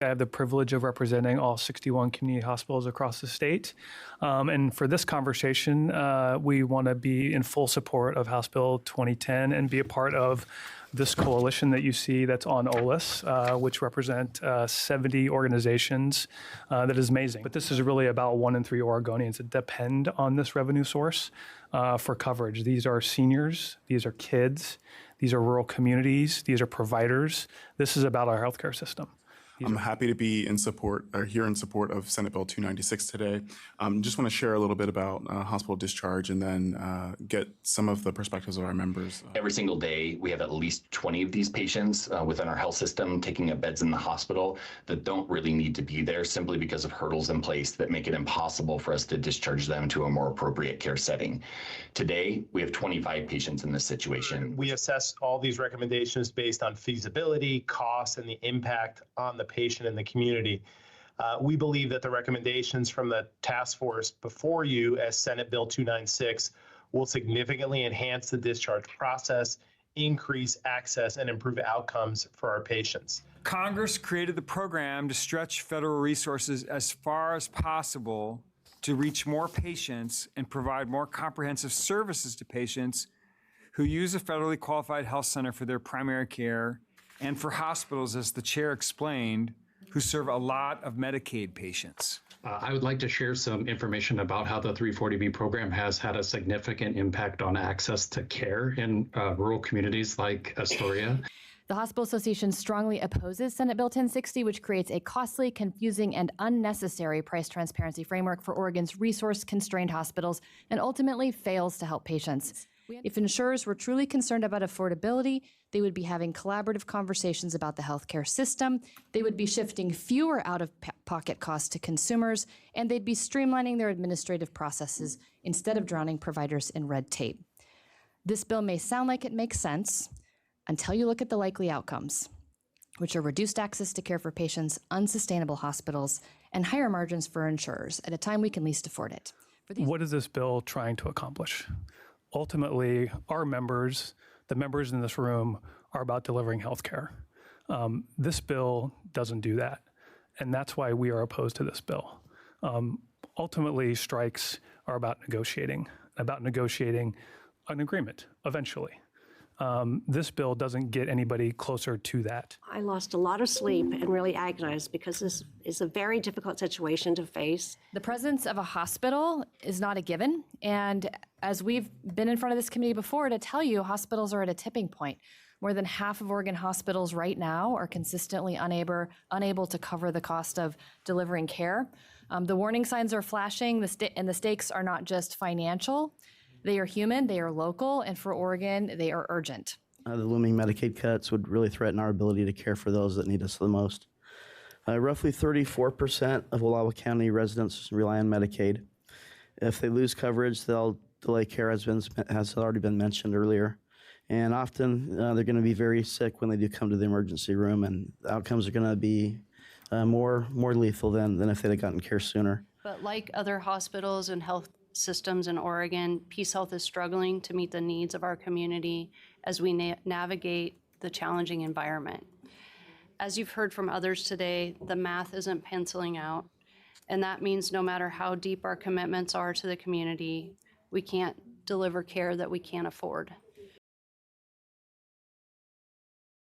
I have the privilege of representing all 61 community hospitals across the state. And for this conversation, we want to be in full support of House Bill 2010 and be a part of this coalition that you see that's on OLIS, which represent 70 organizations. That is amazing. But this is really about 1 in 3 Oregonians that depend on this revenue source for coverage. These are seniors, these are kids, these are rural communities, these are providers. This is about our healthcare system. I'm happy to be in support, or here in support of Senate Bill 296 today. Just want to share a little bit about hospital discharge and then get some of the perspectives of our members. Every single day, we have at least 20 of these patients within our health system taking up beds in the hospital that don't really need to be there simply because of hurdles in place that make it impossible for us to discharge them to a more appropriate care setting. Today, we have 25 patients in this situation. We assess all these recommendations based on feasibility, cost, and the impact on the patient and the community. We believe that the recommendations from the task force before you as Senate Bill 296 will significantly enhance the discharge process, increase access, and improve outcomes for our patients. Congress created the program to stretch federal resources as far as possible to reach more patients and provide more comprehensive services to patients who use a federally qualified health center for their primary care, and for hospitals, as the chair explained, who serve a lot of Medicaid patients. I would like to share some information about how the 340B program has had a significant impact on access to care in rural communities like Astoria. The Hospital Association strongly opposes Senate Bill 1060, which creates a costly, confusing, and unnecessary price transparency framework for Oregon's resource-constrained hospitals and ultimately fails to help patients. If insurers were truly concerned about affordability, they would be having collaborative conversations about the healthcare system, they would be shifting fewer out-of-pocket costs to consumers, and they'd be streamlining their administrative processes instead of drowning providers in red tape. This bill may sound like it makes sense until you look at the likely outcomes, which are reduced access to care for patients, unsustainable hospitals, and higher margins for insurers at a time we can least afford it. What is this bill trying to accomplish? Ultimately, our members, the members in this room, are about delivering health care. This bill doesn't do that, and that's why we are opposed to this bill. Ultimately, strikes are about negotiating an agreement eventually. This bill doesn't get anybody closer to that. I lost a lot of sleep and really agonized because this is a very difficult situation to face. The presence of a hospital is not a given, and as we've been in front of this committee before to tell you, hospitals are at a tipping point. More than half of Oregon hospitals right now are consistently unable to cover the cost of delivering care. The warning signs are flashing, and the stakes are not just financial. They are human, they are local, and for Oregon, they are urgent. The looming Medicaid cuts would really threaten our ability to care for those that need us the most. Roughly 34% of Wallowa County residents rely on Medicaid. If they lose coverage, they'll delay care, as already been mentioned earlier. And often they're going to be very sick when they do come to the emergency room, and the outcomes are going to be more lethal than if they'd have gotten care sooner. But like other hospitals and health systems in Oregon, PeaceHealth is struggling to meet the needs of our community as we navigate the challenging environment. As you've heard from others today, the math isn't penciling out, and that means no matter how deep our commitments are to the community, we can't deliver care that we can't afford.